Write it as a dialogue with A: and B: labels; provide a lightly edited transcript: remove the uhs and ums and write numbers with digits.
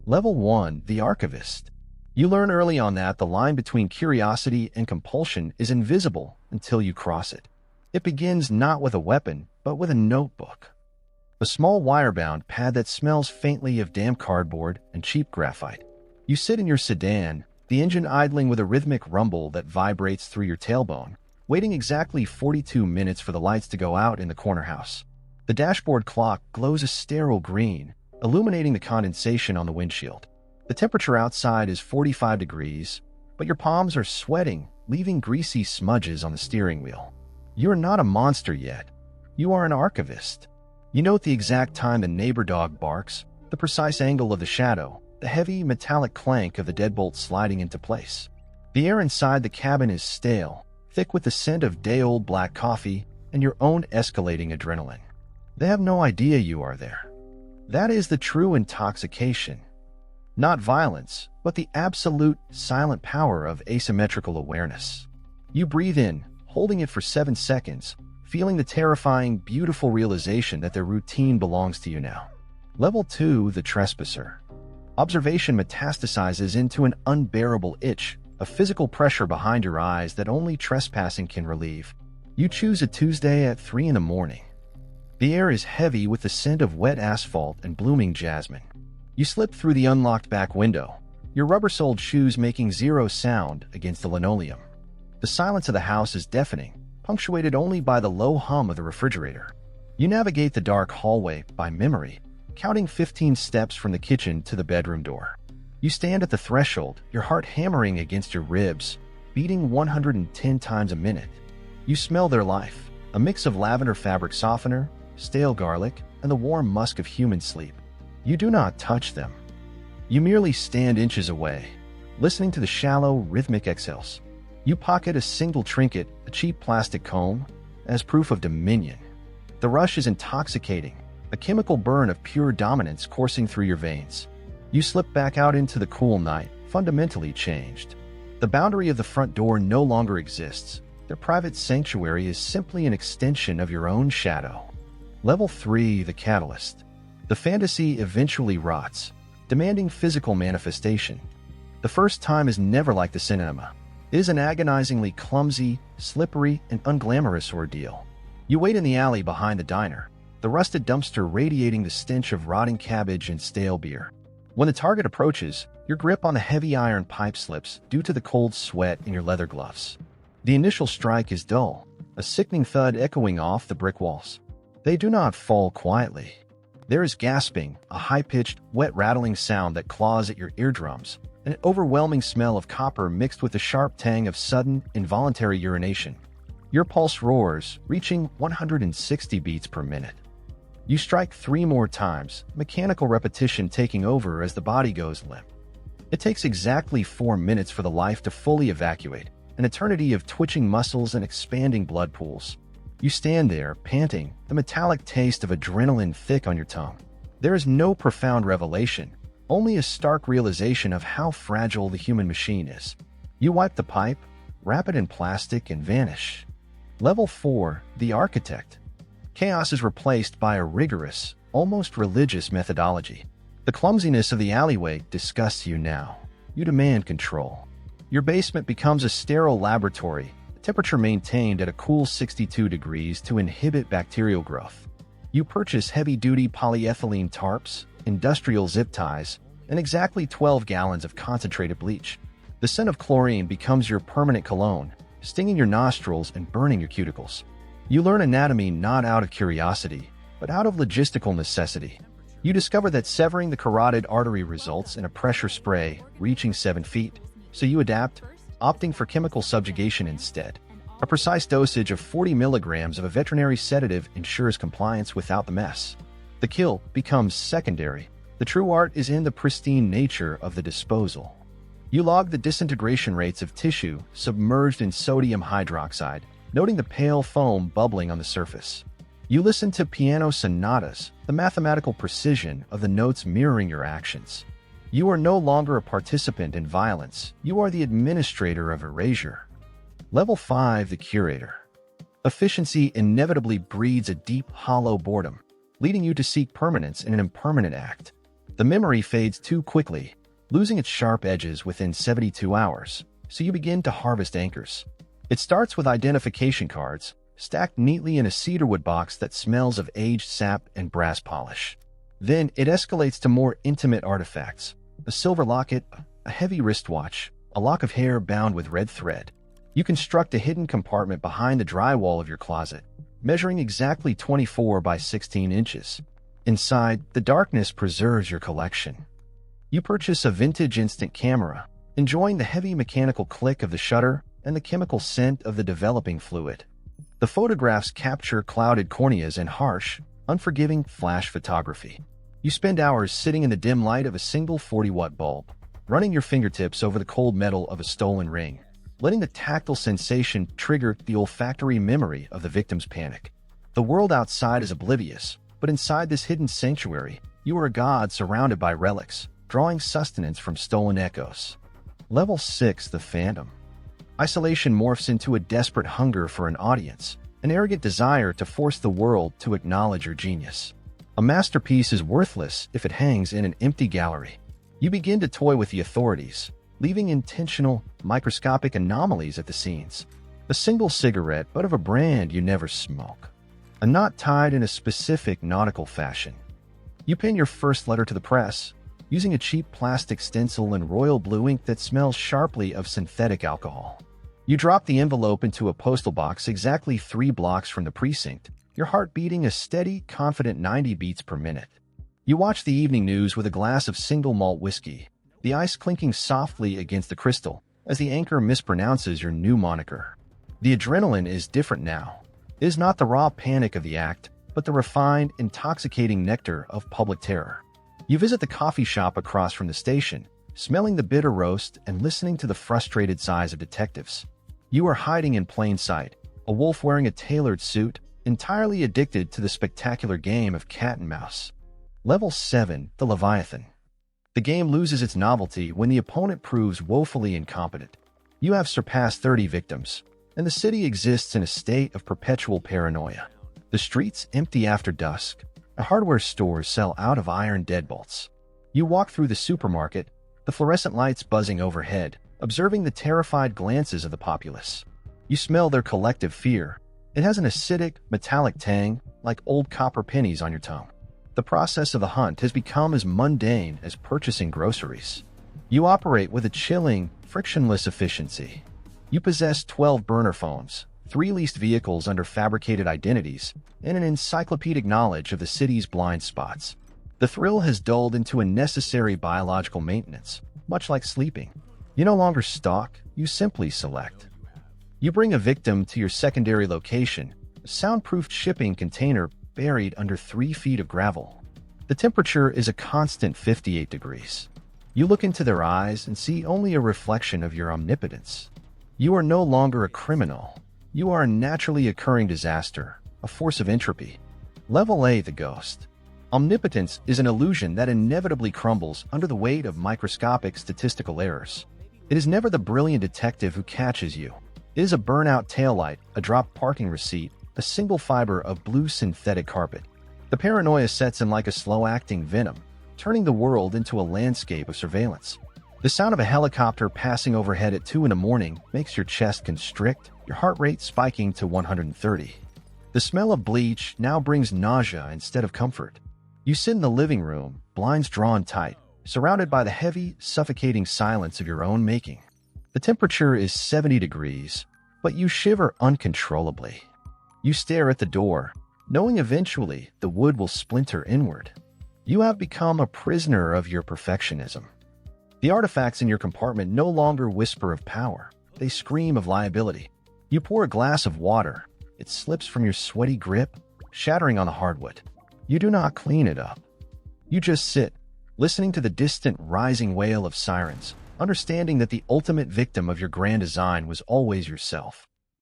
A: Level 1, the Archivist. You learn early on that the line between curiosity and compulsion is invisible until you cross it. It begins not with a weapon, but with a notebook. A small wire-bound pad that smells faintly of damp cardboard and cheap graphite. You sit in your sedan, the engine idling with a rhythmic rumble that vibrates through your tailbone, waiting exactly 42 minutes for the lights to go out in the corner house. The dashboard clock glows a sterile green, illuminating the condensation on the windshield. The temperature outside is 45 degrees, but your palms are sweating, leaving greasy smudges on the steering wheel. You are not a monster yet. You are an archivist. You note the exact time the neighbor dog barks, the precise angle of the shadow, the heavy metallic clank of the deadbolt sliding into place. The air inside the cabin is stale, thick with the scent of day-old black coffee and your own escalating adrenaline. They have no idea you are there. That is the true intoxication. Not violence, but the absolute, silent power of asymmetrical awareness. You breathe in, holding it for 7 seconds, feeling the terrifying, beautiful realization that their routine belongs to you now. Level 2, the Trespasser. Observation metastasizes into an unbearable itch, a physical pressure behind your eyes that only trespassing can relieve. You choose a Tuesday at 3 in the morning. The air is heavy with the scent of wet asphalt and blooming jasmine. You slip through the unlocked back window, your rubber-soled shoes making zero sound against the linoleum. The silence of the house is deafening, punctuated only by the low hum of the refrigerator. You navigate the dark hallway by memory, counting 15 steps from the kitchen to the bedroom door. You stand at the threshold, your heart hammering against your ribs, beating 110 times a minute. You smell their life, a mix of lavender fabric softener, stale garlic, and the warm musk of human sleep. You do not touch them. You merely stand inches away, listening to the shallow, rhythmic exhales. You pocket a single trinket, a cheap plastic comb, as proof of dominion. The rush is intoxicating, a chemical burn of pure dominance coursing through your veins. You slip back out into the cool night, fundamentally changed. The boundary of the front door no longer exists. Their private sanctuary is simply an extension of your own shadow. Level 3, the Catalyst. The fantasy eventually rots, demanding physical manifestation. The first time is never like the cinema. It is an agonizingly clumsy, slippery, and unglamorous ordeal. You wait in the alley behind the diner, the rusted dumpster radiating the stench of rotting cabbage and stale beer. When the target approaches, your grip on the heavy iron pipe slips due to the cold sweat in your leather gloves. The initial strike is dull, a sickening thud echoing off the brick walls. They do not fall quietly. There is gasping, a high-pitched, wet rattling sound that claws at your eardrums, and an overwhelming smell of copper mixed with the sharp tang of sudden, involuntary urination. Your pulse roars, reaching 160 beats per minute. You strike 3 more times, mechanical repetition taking over as the body goes limp. It takes exactly 4 minutes for the life to fully evacuate, an eternity of twitching muscles and expanding blood pools. You stand there, panting, the metallic taste of adrenaline thick on your tongue. There is no profound revelation, only a stark realization of how fragile the human machine is. You wipe the pipe, wrap it in plastic, and vanish. Level 4, the Architect. Chaos is replaced by a rigorous, almost religious methodology. The clumsiness of the alleyway disgusts you now. You demand control. Your basement becomes a sterile laboratory, temperature maintained at a cool 62 degrees to inhibit bacterial growth. You purchase heavy-duty polyethylene tarps, industrial zip ties, and exactly 12 gallons of concentrated bleach. The scent of chlorine becomes your permanent cologne, stinging your nostrils and burning your cuticles. You learn anatomy not out of curiosity, but out of logistical necessity. You discover that severing the carotid artery results in a pressure spray reaching 7 feet, so you adapt, opting for chemical subjugation instead. A precise dosage of 40 milligrams of a veterinary sedative ensures compliance without the mess. The kill becomes secondary. The true art is in the pristine nature of the disposal. You log the disintegration rates of tissue submerged in sodium hydroxide, noting the pale foam bubbling on the surface. You listen to piano sonatas, the mathematical precision of the notes mirroring your actions. You are no longer a participant in violence, you are the administrator of erasure. Level 5, the Curator. Efficiency inevitably breeds a deep, hollow boredom, leading you to seek permanence in an impermanent act. The memory fades too quickly, losing its sharp edges within 72 hours, so you begin to harvest anchors. It starts with identification cards, stacked neatly in a cedarwood box that smells of aged sap and brass polish. Then it escalates to more intimate artifacts: a silver locket, a heavy wristwatch, a lock of hair bound with red thread. You construct a hidden compartment behind the drywall of your closet, measuring exactly 24 by 16 inches. Inside, the darkness preserves your collection. You purchase a vintage instant camera, enjoying the heavy mechanical click of the shutter and the chemical scent of the developing fluid. The photographs capture clouded corneas and harsh, unforgiving flash photography. You spend hours sitting in the dim light of a single 40-watt bulb, running your fingertips over the cold metal of a stolen ring, letting the tactile sensation trigger the olfactory memory of the victim's panic. The world outside is oblivious, but inside this hidden sanctuary, you are a god surrounded by relics, drawing sustenance from stolen echoes. Level 6, the Phantom. Isolation morphs into a desperate hunger for an audience, an arrogant desire to force the world to acknowledge your genius. A masterpiece is worthless if it hangs in an empty gallery. You begin to toy with the authorities, leaving intentional, microscopic anomalies at the scenes. A single cigarette, but of a brand you never smoke. A knot tied in a specific nautical fashion. You pen your first letter to the press, using a cheap plastic stencil and royal blue ink that smells sharply of synthetic alcohol. You drop the envelope into a postal box exactly 3 blocks from the precinct, your heart beating a steady, confident 90 beats per minute. You watch the evening news with a glass of single malt whiskey, the ice clinking softly against the crystal as the anchor mispronounces your new moniker. The adrenaline is different now. It is not the raw panic of the act, but the refined, intoxicating nectar of public terror. You visit the coffee shop across from the station, smelling the bitter roast and listening to the frustrated sighs of detectives. You are hiding in plain sight, a wolf wearing a tailored suit, entirely addicted to the spectacular game of cat and mouse. Level 7, the Leviathan. The game loses its novelty when the opponent proves woefully incompetent. You have surpassed 30 victims, and the city exists in a state of perpetual paranoia. The streets empty after dusk. The hardware stores sell out of iron deadbolts. You walk through the supermarket, the fluorescent lights buzzing overhead, observing the terrified glances of the populace. You smell their collective fear. It has an acidic, metallic tang, like old copper pennies on your tongue. The process of the hunt has become as mundane as purchasing groceries. You operate with a chilling, frictionless efficiency. You possess 12 burner phones, 3 leased vehicles under fabricated identities, and an encyclopedic knowledge of the city's blind spots. The thrill has dulled into a necessary biological maintenance, much like sleeping. You no longer stalk, you simply select. You bring a victim to your secondary location, a soundproofed shipping container buried under 3 feet of gravel. The temperature is a constant 58 degrees. You look into their eyes and see only a reflection of your omnipotence. You are no longer a criminal. You are a naturally occurring disaster, a force of entropy. Level 8, the Ghost. Omnipotence is an illusion that inevitably crumbles under the weight of microscopic statistical errors. It is never the brilliant detective who catches you. It is a burnout taillight, a dropped parking receipt, a single fiber of blue synthetic carpet. The paranoia sets in like a slow-acting venom, turning the world into a landscape of surveillance. The sound of a helicopter passing overhead at 2 in the morning makes your chest constrict, your heart rate spiking to 130. The smell of bleach now brings nausea instead of comfort. You sit in the living room, blinds drawn tight, surrounded by the heavy, suffocating silence of your own making. The temperature is 70 degrees, but you shiver uncontrollably. You stare at the door, knowing eventually the wood will splinter inward. You have become a prisoner of your perfectionism. The artifacts in your compartment no longer whisper of power. They scream of liability. You pour a glass of water. It slips from your sweaty grip, shattering on the hardwood. You do not clean it up. You just sit, listening to the distant rising wail of sirens, understanding that the ultimate victim of your grand design was always yourself.